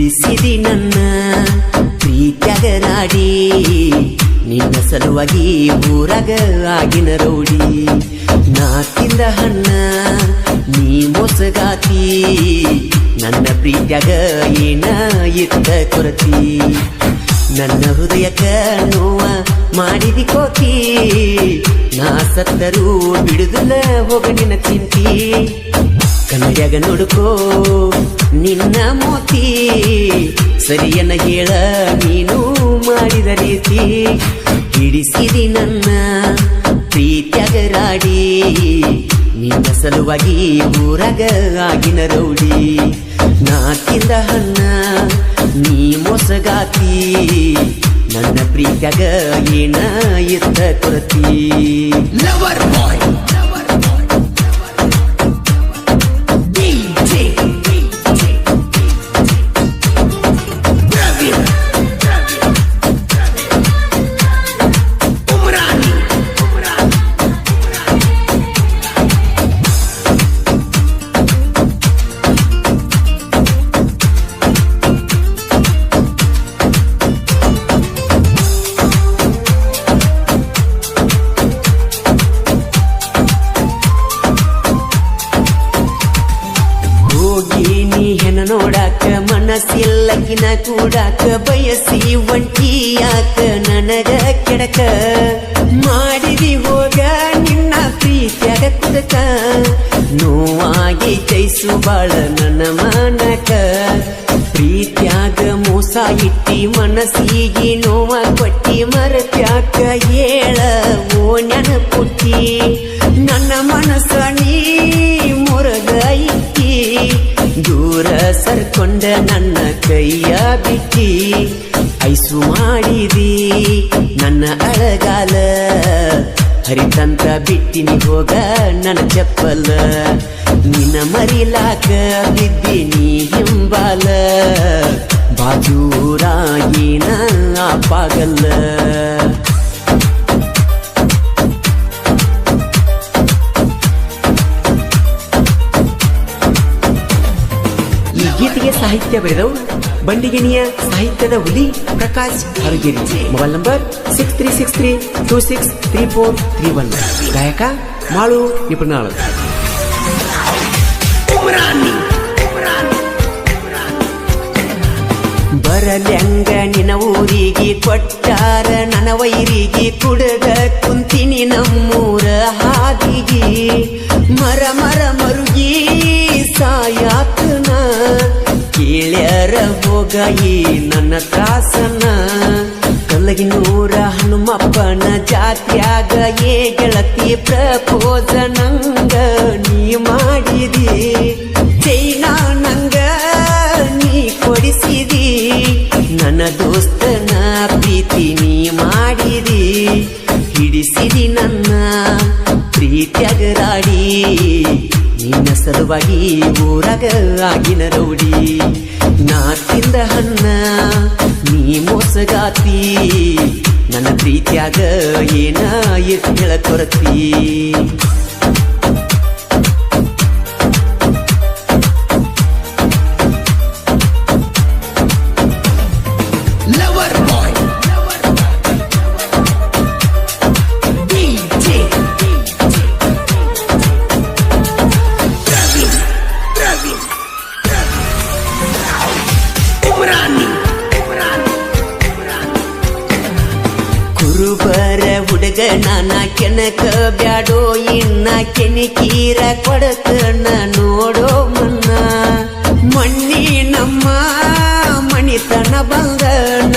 ಹಿಡಿಸಿದಿ ನನ್ನ ಪ್ರೀತ್ಯಾಗ ನಾಡಿ ನಿನ್ನ ಸಲುವಾಗಿ ಊರಾಗ ಆಗಿನ ರೌಡಿ ನಾಕಿಂದ ಹಣ್ಣ ನೀ ಮೋಸಗಾತಿ ನನ್ನ ಪ್ರೀತ್ಯಾಗ ಏನ ಇತ್ತ ಕೊರತಿ ನನ್ನ ಹೃದಯಕ್ಕ ನೋವ ಮಾಡಿದಿ ಕೋತಿ ನಾ ಸತ್ತರೂ ಬಿಡುದಿಲ್ಲ ಹೋಗ ನಿನ್ನ ಚಿಂತಿ ಕನ್ನಡ್ಯಾಗ ನೋಡ್ಕೋ ನಿನ್ನ ಮೋತಿ ಸರಿಯನ್ನ ಹೇಳ ನೀನು ಮಾಡಿದ ರೀತಿ ಹಿಡಿಸಿದಿ ನನ್ನ ಪ್ರೀತ್ಯಾಗ ರಾಡಿ ನಿನ್ನ ಸಲುವಾಗಿ ಊರಾಗ ಆಗಿನ ರೌಡಿ ನಾಕಿಂದ ಹಣ್ಣ ನೀ ಮೋಸಗಾತಿ ನನ್ನ ಪ್ರೀತ್ಯಾಗ ಏನ ಇತ್ತ ಕೊರತಿ ಲವರ್ ಬಾಯ್ ನೋಡಾಕ ಮನಸ್ಸಿಲ್ಲಕಿನ ಕೂಡಾಕ ಬಯಸಿ ಒಂಟಿಯಾಕ ನನಗ ಕೆಡಕ ಮಾಡಿದಿ ಹೋಗ ನಿನ್ನ ಪ್ರೀತ್ಯಾಗ ಕುದಕ ನೋವಾಗಿ ಜೈಸು ಬಾಳ ನನ್ನ ಮನಕ ಪ್ರೀತ್ಯಾಗ ಮೋಸ ಇಟ್ಟಿ ಮನಸ್ಸಿಗೆ ನೋವ ಕೊಟ್ಟಿ ಮರತ್ಯಾಕ ಹೇಳ ಓ ನೆನಪುಟ್ಟಿ ನನ್ನ ಮನಸ್ಸ ನೀ ಮುರಗ ಇಟ್ಟಿ ದೂರ ಸರ್ಕೊಂಡ ನನ್ನ ಕೈಯ ಬಿಟ್ಟಿ ಐಸು ಮಾಡಿದಿ ನನ್ನ ಅಳಗಾಲ ಹರಿತಂತ ಬಿಟ್ಟಿನಿ ಹೋಗ ನನ್ನ ಚಪ್ಪಲ ನಿನ್ನ ಮರಿಲಾಕ ಬಿದ್ದೀನಿ ಹಿಂಬಾಲ ಬಾಜೂರಾಗಿನ ಪಾಗಲ್ಲ ಗೀತೆಗೆ ಸಾಹಿತ್ಯ ಬರೆದವರು ಬಂಡಿಗೆಣಿಯ ಸಾಹಿತ್ಯದ ಹುಲಿ ಪ್ರಕಾಶ್ ಹರಗೇರಿ ಮೊಬೈಲ್ ನಂಬರ್ 6363263431 ಗಾಯಕ ಮಾಳು ನಿಪುಣಾಳ ಬರಲ್ಯಂಗ ನಿನ ಊರಿಗೆ ಕೊಟ್ಟಾರ ನನ್ನ ವೈರಿಗೆ ಕುಡದ ಕುಂತಿನಿ ನಮ್ಮೂರ ಹಾದಿಗೆ ಮರ ಮರ ಮರುಗಿ ಸಾಯಾತನ ಕೇಳ್ಯಾರ ಹೋಗಾಯಿ ನನ್ನ ತ್ರಾಸನ ಕಲ್ಲಗಿನೂರ ಹನುಮಪ್ಪನ ಜಾತ್ಯಾಗ ಏ ಗೆಳತಿ ಪ್ರಪೋಸ ನಂಗ ನೀ ಮಾಡಿದಿ ಚೈನಾ ನಂಗ ನೀ ಕೊಡಿಸಿದಿ ನನ್ನ ದೋಸ್ತನ ಪ್ರೀತಿ ನೀ ಮಾಡಿದಿ ಹಿಡಿಸಿದಿ ನನ್ನ ಪ್ರೀತ್ಯಾಗ ರಾಡಿ ನಿನ್ನ ಸಲುವಾಗಿ ಊರಾಗ ಆಗಿನ ರೌಡಿ ನಾಕಿಂದ ಹಣ್ಣ ನೀ ಮೋಸಗಾತಿ ನನ್ನ ಪ್ರೀತ್ಯಾಗ ಏನ ಎತ್ತಳ ಕೊರತಿ ಕುರುಬರ ಹುಡುಗ ನಾನ ಕೆನಕ ಬ್ಯಾಡೋ ಇನ್ನ ಕೆನಿಕೀರ ಕೊಡತನ ನೋಡೋ ಮನ್ನ ಮಣ್ಣಿ ನಮ್ಮ ಮಣಿತನ ಬಂದನ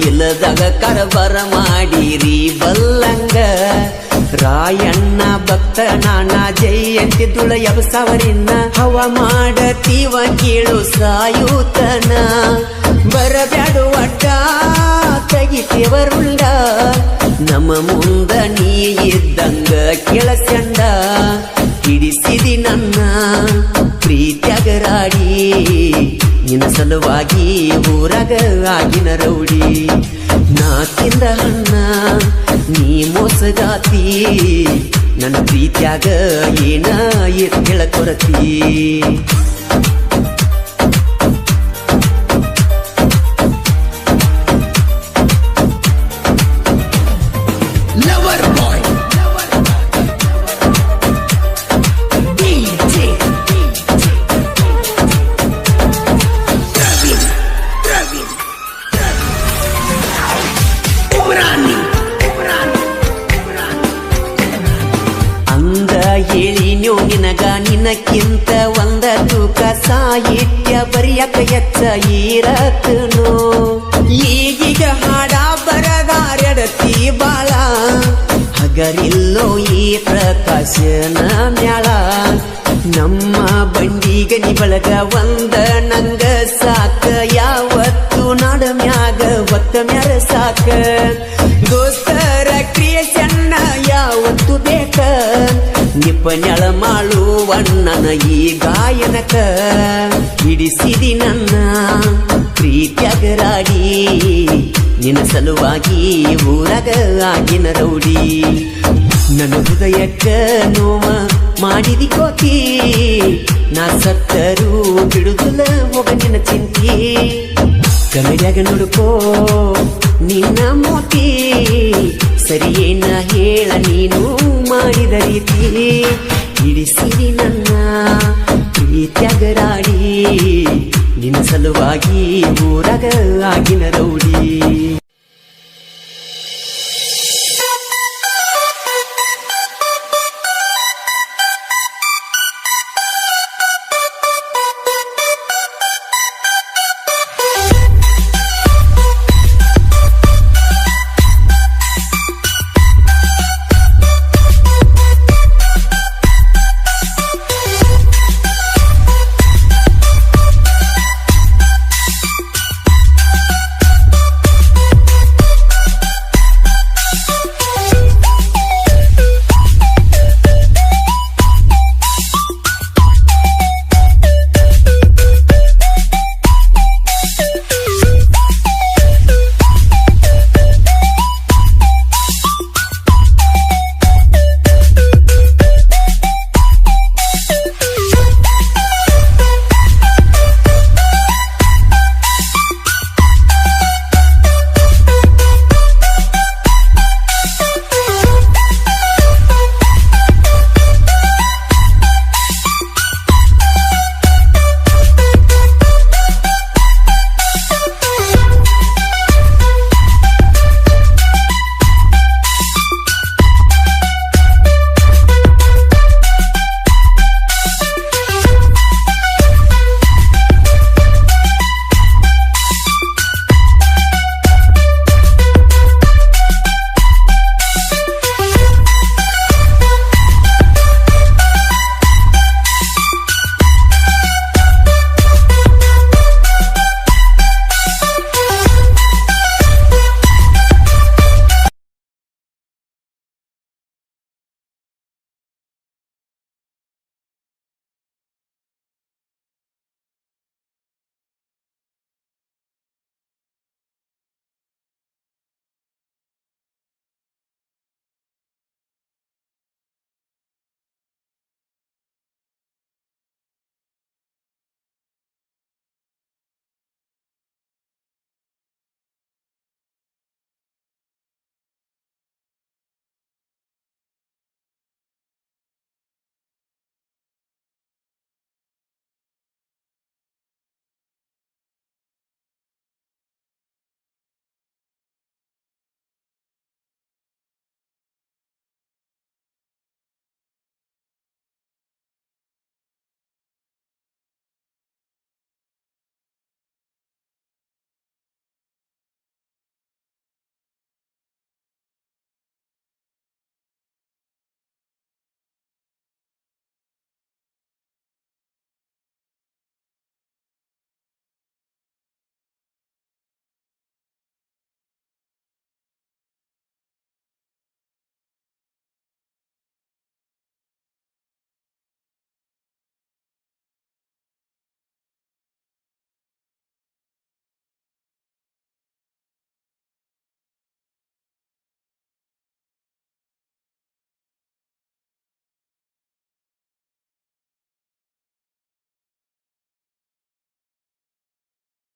ಇಲ್ಲದಾಗ ಕರಬರ ಮಾಡಿರಿ ಬಲ್ಲಂಗ ರಾಯಣ್ಣ ಭಕ್ತ ನಾನ ಜಯಂತಿದುಳ ಯಬಸವರಿನ್ನ ಹವ ಮಾಡತೀವ ಕೇಳು ಸಾಯುತನ ಬರಬ್ಯಾಡು ಅಡ್ಡ ತೆಗಿತೇವರುಂಡ ನಮ್ಮ ಮುಂದ ನೀ ಇದ್ದಂಗ ಕೆಳಸಂಡ ಹಿಡಿಸಿದಿ ನನ್ನ ಪ್ರೀತ್ಯಾಗ ರಾಡಿ ನಿನ್ನ ಸಲುವಾಗಿ ಊರಾಗ ಆಗಿನ ರೌಡಿ ನಾಕಿಂದ ಹಣ್ಣ ನೀ ಮೋಸಗಾತಿ ನನ್ನ ಪ್ರೀತ್ಯಾಗ ಏನ ಎತ್ತಳ ಕೊರತಿ ಹೇಳಿನ್ಯೋ ನಿನಗ ನಿನಕ್ಕಿಂತ ಒಂದ ತೂಕ ಸಾಹಿತ್ಯ ಬರಿಯಕ ಎಚ್ಚ ಇರತನೋ ಈಗೀಗ ಹಾಡ ಬರದಾರ್ಯಡತಿ ಬಾಳ ಹಗರಿಲ್ಲೋ ಈ ಪ್ರಕಾಶನ ಮ್ಯಾಳ ನಮ್ಮ ಬಂಡಿಗನಿ ಬಳಗ ಒಂದ ನಂಗ ಸಾಕ ಯಾವತ್ತು ನಾಡ ಮ್ಯಾಗ ಒತ್ತ ಮ್ಯಾರ ಸಾಕ ದೋಸ್ತರ ಕ್ರಿಯೇಷನ್ನ ಯಾವತ್ತು ಬೇಕ ನಿಪನ್ಯಳ ಮಾಡುವಣ್ಣನ ಈ ಗಾಯನಕ ಹಿಡಿಸಿದಿ ನನ್ನ ಪ್ರೀತ್ಯಾಗರಾಡಿ ನಿನ್ನ ಸಲುವಾಗಿ ಊರಾಗ ಆಗಿನ ರೌಡಿ ನನ್ನ ಹೃದಯಕ್ಕ ನೋವ ಮಾಡಿದಿ ಕೋತಿ ನಾ ಸತ್ತರೂ ಬಿಡುದಿಲ್ಲ ಹೋಗ ನಿನ್ನ ಚಿಂತಿ ಕನ್ನಡಿಯಾಗ ನೋಡ್ಕೋ ನಿನ್ನ ಮೋತಿ ಸರಿಯೇನ ಹೇಳ ನೀನು ಮಾಡಿದ ರೀತಿ ಹಿಡಿಸಿರಿ ನನ್ನ ಪ್ರೀತ್ಯಾಗರಾಡಿ ನಿನ್ನ ಸಲುವಾಗಿ ಊರಾಗ ಆಗಿನ ರೌಡಿ